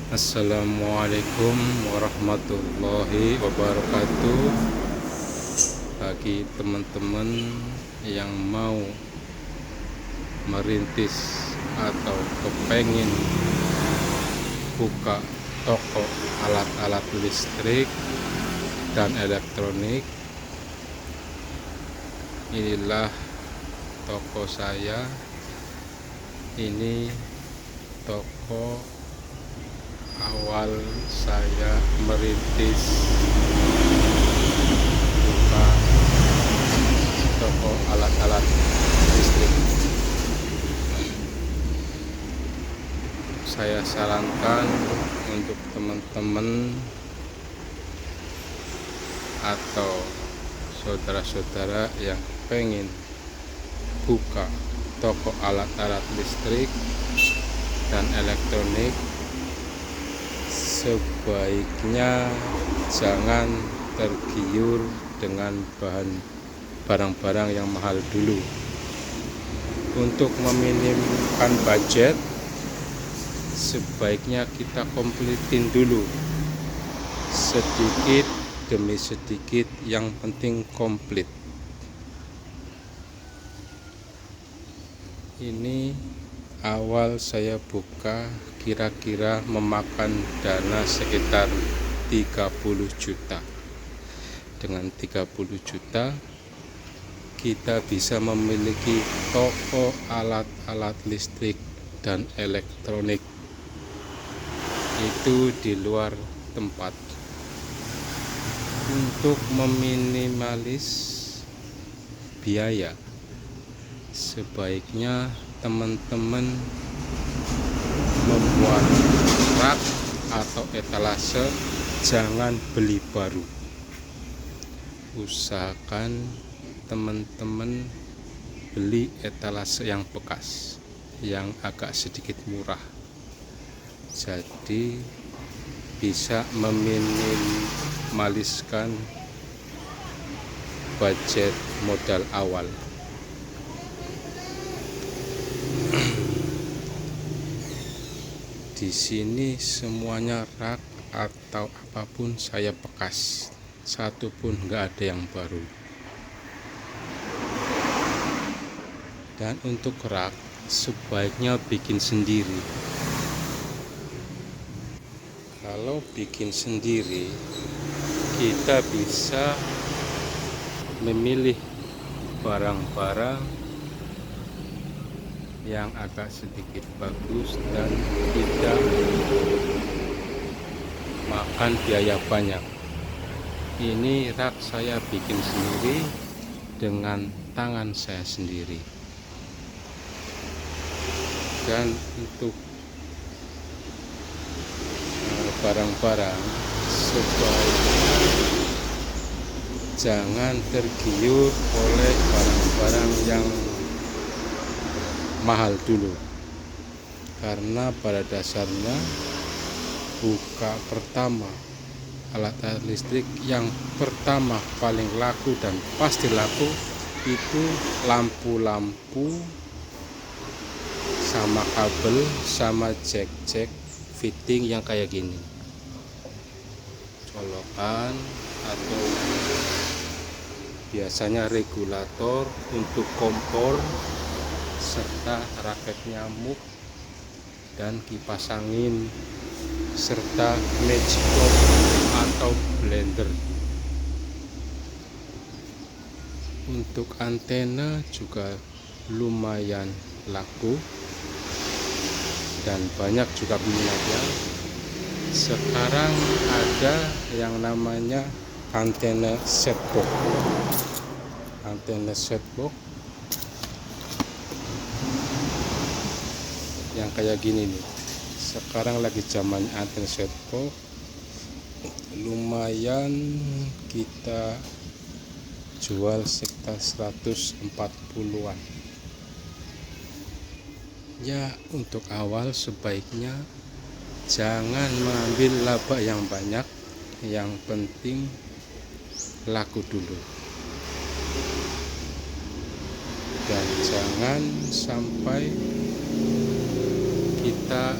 Assalamualaikum warahmatullahi wabarakatuh. Bagi teman-teman yang mau merintis atau kepengen buka toko alat-alat listrik dan elektronik, inilah toko saya. Ini toko awal saya merintis buka toko alat-alat listrik. Saya sarankan untuk teman-teman atau saudara-saudara yang pengen buka toko alat-alat listrik dan elektronik, sebaiknya jangan tergiur dengan barang-barang yang mahal dulu. Untuk meminimkan budget, sebaiknya kita kompletin dulu sedikit demi sedikit, yang penting komplit. Ini awal saya buka kira-kira memakan dana sekitar 30 juta. Dengan 30 juta kita bisa memiliki toko alat-alat listrik dan elektronik itu di luar tempat. Untuk meminimalis biaya, sebaiknya teman-teman membuat rak atau etalase, jangan beli baru. Usahakan teman-teman beli etalase yang bekas, yang agak sedikit murah, jadi bisa meminimaliskan budget modal awal. Di sini semuanya rak atau apapun saya bekas, satu pun nggak ada yang baru. Dan untuk rak sebaiknya bikin sendiri. Kalau bikin sendiri, kita bisa memilih barang-barang yang agak sedikit bagus dan tidak makan biaya banyak. Ini rak saya bikin sendiri dengan tangan saya sendiri. Dan untuk barang-barang, sebaiknya jangan tergiur oleh barang-barang yang mahal dulu, karena pada dasarnya buka pertama alat-alat listrik yang pertama paling laku dan pasti laku itu lampu-lampu sama kabel sama jack fitting yang kayak gini, colokan atau biasanya regulator untuk kompor serta raket nyamuk dan kipas angin serta magic box atau blender. Untuk antena juga lumayan laku dan banyak juga peminatnya. Sekarang ada yang namanya antena setbox. Antena setbox yang kayak gini nih, sekarang lagi zaman antena setbox, lumayan kita jual sekitar 140-an. Ya, untuk awal sebaiknya jangan mengambil laba yang banyak, yang penting laku dulu. Dan jangan sampai kita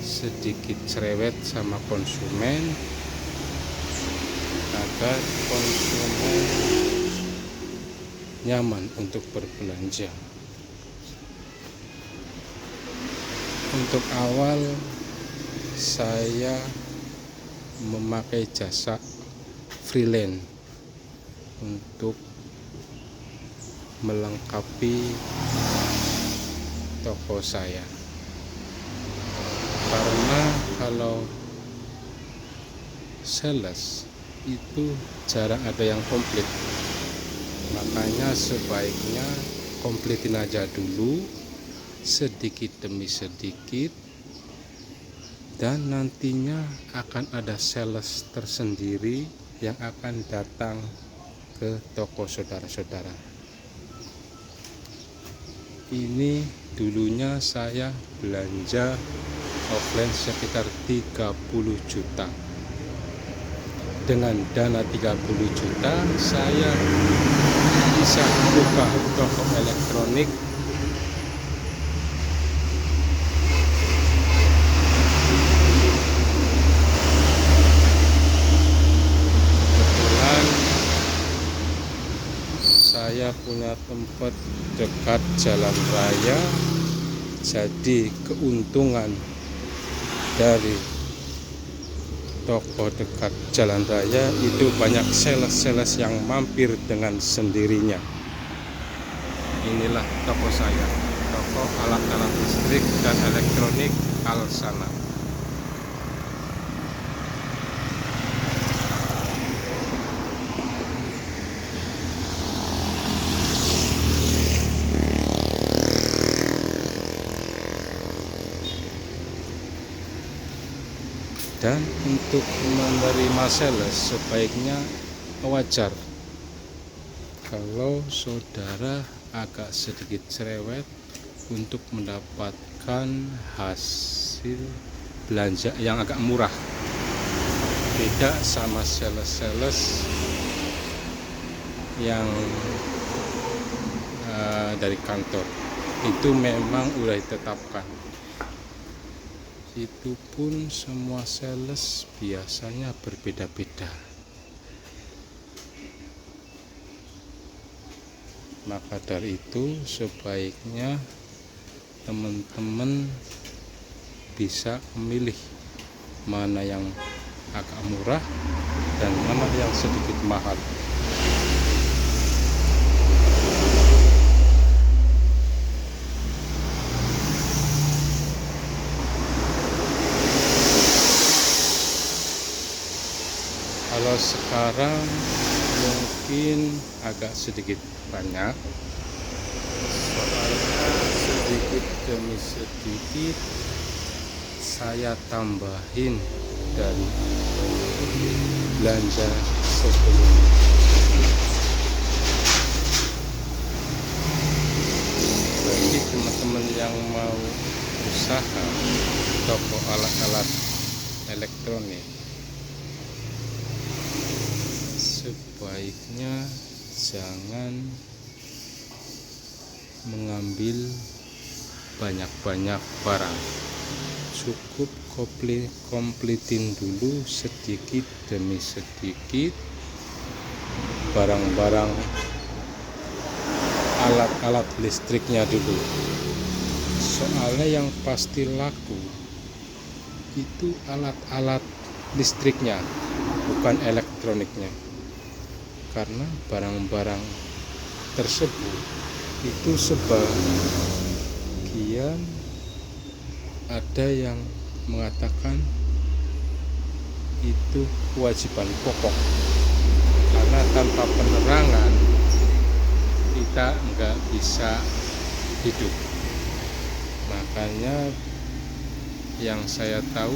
sedikit cerewet sama konsumen agar konsumen nyaman untuk berbelanja. Untuk awal saya memakai jasa freelance untuk melengkapi toko saya, karena kalau sales itu jarang ada yang komplit, makanya sebaiknya komplitin aja dulu sedikit demi sedikit, dan nantinya akan ada sales tersendiri yang akan datang ke toko saudara-saudara. Ini dulunya saya belanja offline sekitar 30 juta. Dengan dana 30 juta saya bisa buka toko elektronik saya punya tempat dekat jalan raya, jadi keuntungan dari toko dekat jalan raya itu banyak sales-sales yang mampir dengan sendirinya. Inilah toko saya, toko alat-alat listrik dan elektronik Alsana. Dan untuk menerima sales sebaiknya wajar kalau saudara agak sedikit cerewet untuk mendapatkan hasil belanja yang agak murah. Beda sama sales-sales yang dari kantor, itu memang udah ditetapkan. Itu pun semua sales biasanya berbeda-beda. Maka dari itu sebaiknya teman-teman bisa memilih mana yang agak murah dan mana yang sedikit mahal. Kalau sekarang mungkin agak sedikit banyak, soalnya sedikit demi sedikit saya tambahin dari belanja sebelumnya. Bagi teman-teman yang mau usaha toko alat-alat elektronik, sebaiknya jangan mengambil banyak-banyak barang, cukup komplitin dulu sedikit demi sedikit barang-barang alat-alat listriknya dulu. Soalnya yang pasti laku itu alat-alat listriknya, bukan elektroniknya, karena barang-barang tersebut itu sebagian ada yang mengatakan itu kewajiban pokok, karena tanpa penerangan kita nggak bisa hidup. Makanya yang saya tahu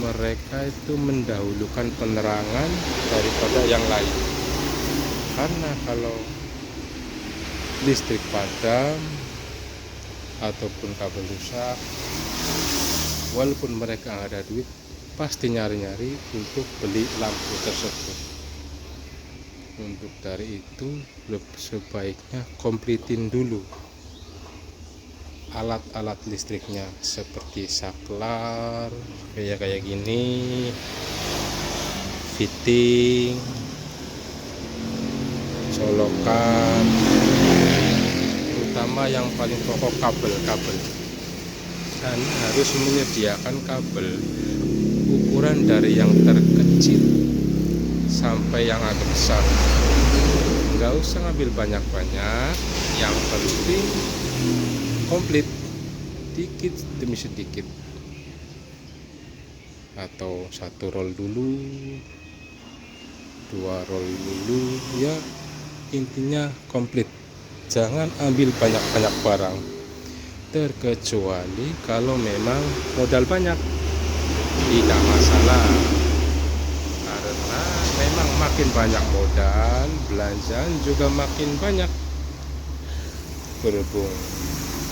mereka itu mendahulukan penerangan daripada yang lain, karena kalau listrik padam ataupun kabel rusak, walaupun mereka nggak ada duit, pasti nyari-nyari untuk beli lampu tersebut. Untuk dari itu sebaiknya komplitin dulu alat-alat listriknya seperti saklar kayak gini, fitting, colokan, terutama yang paling pokok kabel. Dan harus menyediakan kabel ukuran dari yang terkecil sampai yang agak besar. Nggak usah ngambil banyak-banyak, yang penting komplit, dikit demi sedikit, atau 1 roll dulu, 2 roll dulu, ya intinya komplit. Jangan ambil banyak-banyak barang, terkecuali kalau memang modal banyak, tidak masalah, karena memang makin banyak modal, belanjaan juga makin banyak. Berhubung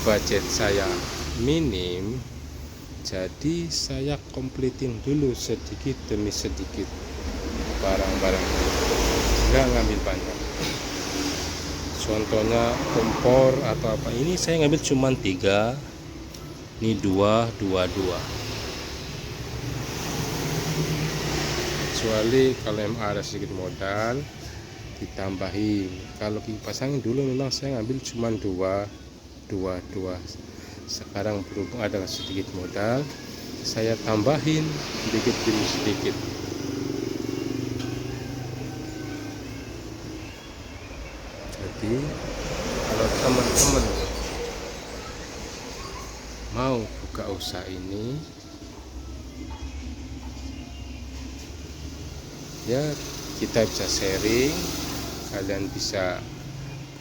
budget saya minim, jadi saya kompletin dulu sedikit demi sedikit barang-barang, nggak ngambil banyak. Contohnya kompor atau apa, ini saya ngambil cuma 3, ini 2. Kecuali kalau memang ada sedikit modal ditambahin. Kalau dipasangin dulu memang saya ngambil cuma 2. Sekarang berhubung ada sedikit modal, saya tambahin sedikit demi sedikit. Jadi kalau teman-teman mau buka usaha ini, ya kita bisa sharing, kalian bisa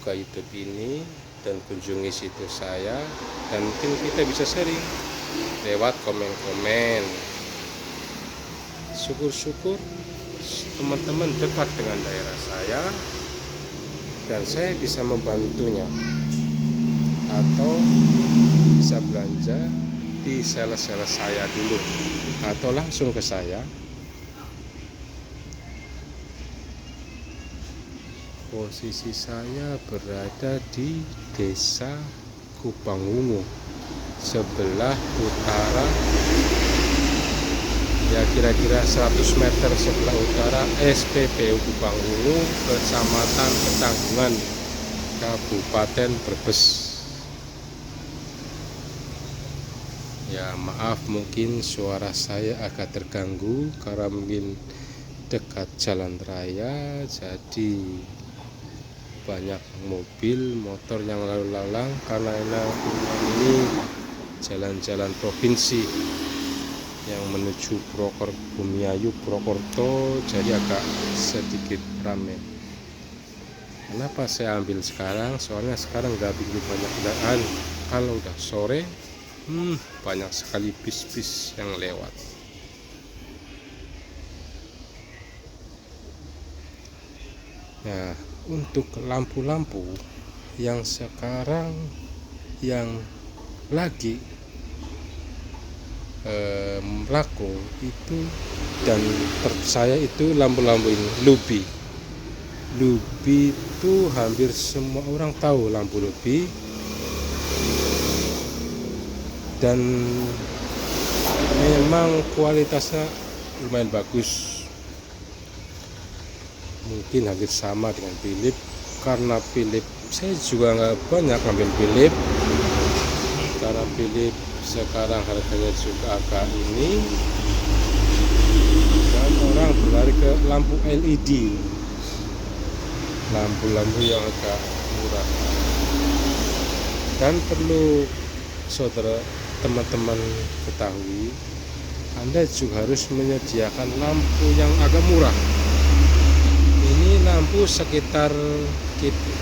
buka YouTube ini dan kunjungi situs saya, dan mungkin kita bisa sharing lewat komen-komen. Syukur-syukur teman-teman dekat dengan daerah saya dan saya bisa membantunya, atau bisa belanja di sales-sales saya dulu, atau langsung ke saya. Posisi saya berada di Desa Kupangwungu, sebelah utara, ya kira-kira 100 meter sebelah utara SPBU Kupangwungu, Kecamatan Ketanggungan, Kabupaten Brebes. Ya maaf, mungkin suara saya agak terganggu karena mungkin dekat jalan raya, jadi banyak mobil motor yang lalu lalang, karena ini jalan-jalan provinsi yang menuju Bumiayu, Purwokerto, jadi agak sedikit ramai. Kenapa saya ambil sekarang? Soalnya sekarang nggak begitu banyak kendaraan. Kalau udah sore, banyak sekali bis-bis yang lewat. Nah, untuk lampu-lampu yang sekarang yang lagi laku itu dan saya itu lampu-lampu ini Lubi itu hampir semua orang tahu lampu Lubi, dan memang kualitasnya lumayan bagus. Mungkin hampir sama dengan Philips, karena Philips saya juga nggak banyak ngambil Philips, karena Philips sekarang harganya juga agak ini, dan orang berlari ke lampu LED, lampu-lampu yang agak murah. Dan perlu saudara teman-teman ketahui, Anda juga harus menyediakan lampu yang agak murah. Ini lampu sekitar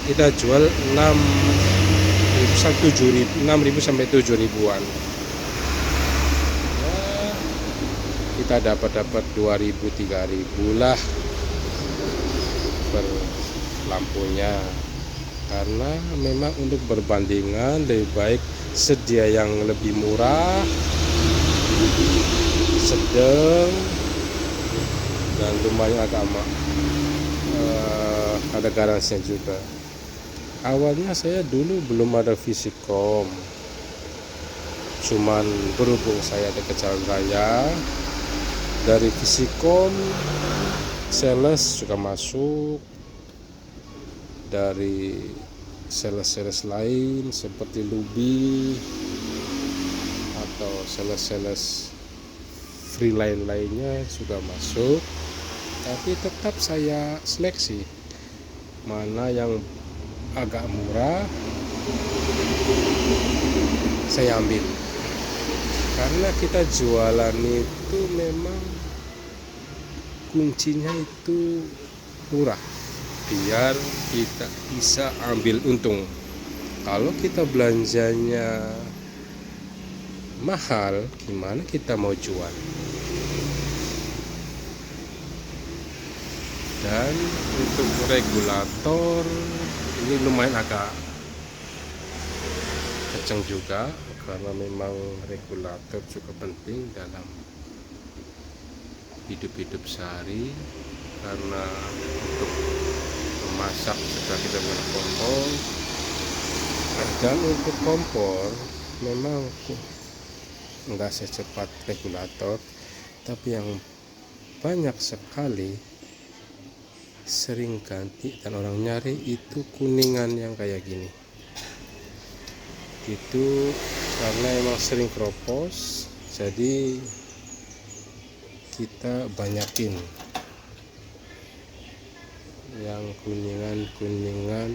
kita jual 6.000 sampai 7.000-an. Ya, kita dapat 2.000-3.000 lah per lampunya, karena memang untuk berbandingan lebih baik sedia yang lebih murah, sedang, dan lumayan agak ada garansinya juga. Awalnya saya dulu belum ada Visikom, cuman berhubung saya dekat jalan raya, dari Visikom sales juga masuk, dari sales-sales lain seperti Lubi atau sales-sales free lainnya juga masuk, tapi tetap saya seleksi mana yang agak murah saya ambil, karena kita jualan itu memang kuncinya itu murah biar kita bisa ambil untung. Kalau kita belanjanya mahal, gimana kita mau jual? Dan untuk regulator ini lumayan agak kencang juga, karena memang regulator juga penting dalam hidup sehari, karena untuk memasak juga kita menggunakan kompor. Dan untuk kompor memang enggak secepat regulator, tapi yang banyak sekali sering ganti dan orang nyari itu kuningan yang kayak gini. Itu karena emang sering keropos, jadi kita banyakin yang kuningan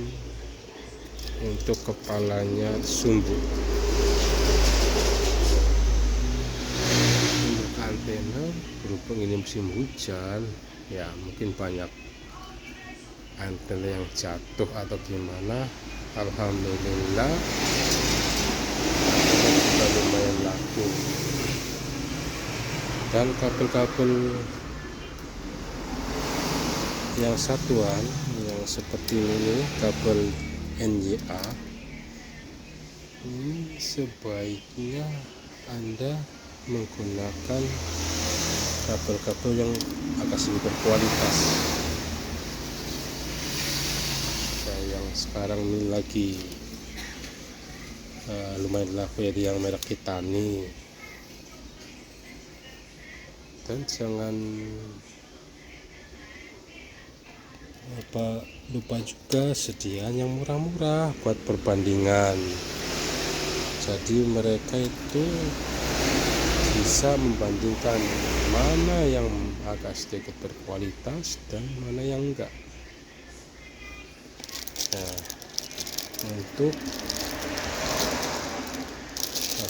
untuk kepalanya sumbu. Untuk antena berhubung ini musim hujan, ya mungkin banyak antena yang jatuh atau gimana. Alhamdulillah sudah lumayan laku. Dan kabel-kabel yang satuan yang seperti ini, kabel NYA, ini sebaiknya Anda menggunakan kabel-kabel yang agak sedikit berkualitas. Yang sekarang ini lagi lumayan laku ya, yang merek Kitani. Dan jangan lupa juga sediaan yang murah-murah buat perbandingan. Jadi mereka itu bisa membandingkan mana yang agak sedikit berkualitas dan mana yang enggak. Nah, untuk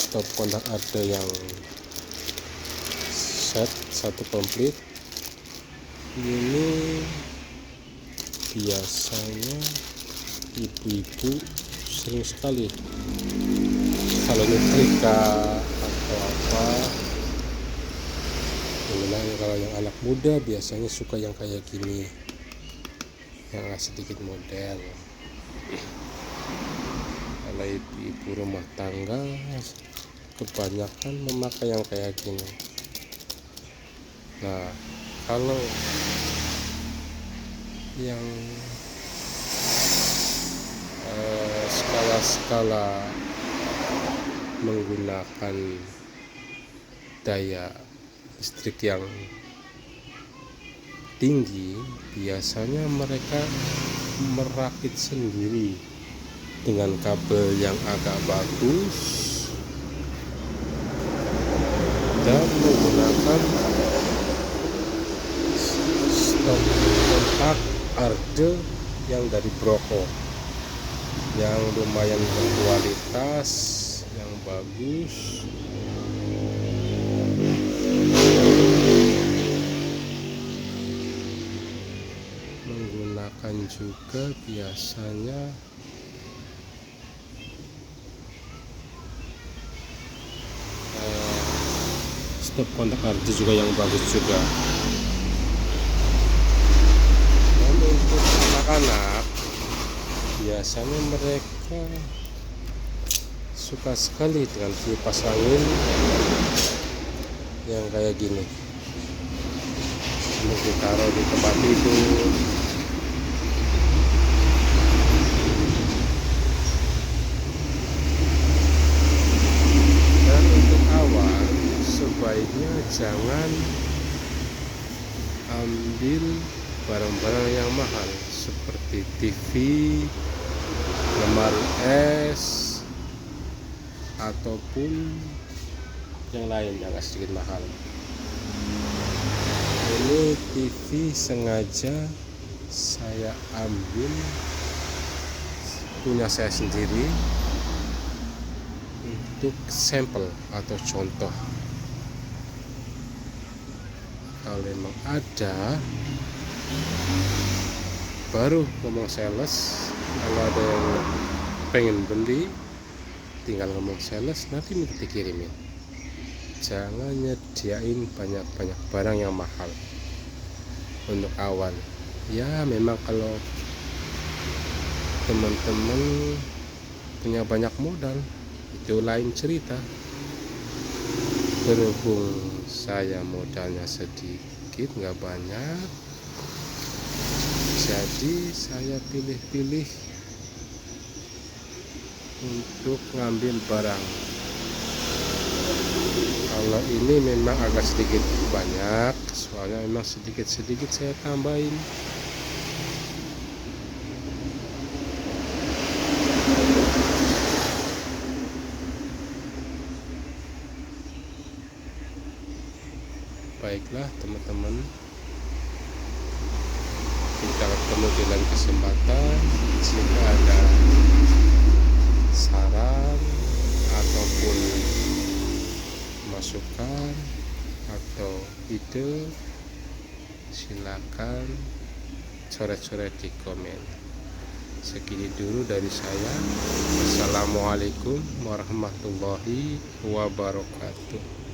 stop kontak ada yang set satu komplit, ini biasanya ibu-ibu sering sekali kalau nyetrika atau apa. Kalau yang anak muda biasanya suka yang kayak gini, yang sedikit model. Kalau ibu-ibu rumah tangga kebanyakan memakai yang kayak gini. Nah, kalau yang skala-skala menggunakan daya listrik yang tinggi, biasanya mereka merakit sendiri dengan kabel yang agak bagus dan menggunakan stop kontak Arde yang dari Broko, yang lumayan berkualitas, yang bagus. Menggunakan juga biasanya stop kontak Arde juga yang bagus juga. Dan untuk anak-anak biasanya mereka suka sekali dengan kipas angin yang kayak gini. Ini ditaruh di tempat tidur. Dan jangan ambil barang-barang yang mahal seperti TV, lemari es, ataupun yang lain yang agak sedikit mahal. Ini TV sengaja saya ambil punya saya sendiri untuk sampel atau contoh. Kalau memang ada, baru ngomong sales. Kalau ada yang pengen beli, tinggal ngomong sales, nanti minta dikirimin. Jangan nyediain banyak-banyak barang yang mahal untuk awal. Ya memang kalau teman-teman punya banyak modal, itu lain cerita. Berhubung saya modalnya sedikit, nggak banyak, jadi saya pilih-pilih untuk ngambil barang. Kalau ini memang agak sedikit banyak, soalnya memang sedikit-sedikit saya tambahin. Baiklah teman-teman, kita ketemu di lain kesempatan. Jika ada saran ataupun masukan atau ide, silakan coret-coret di komen. Segini dulu dari saya. Assalamualaikum warahmatullahi wabarakatuh.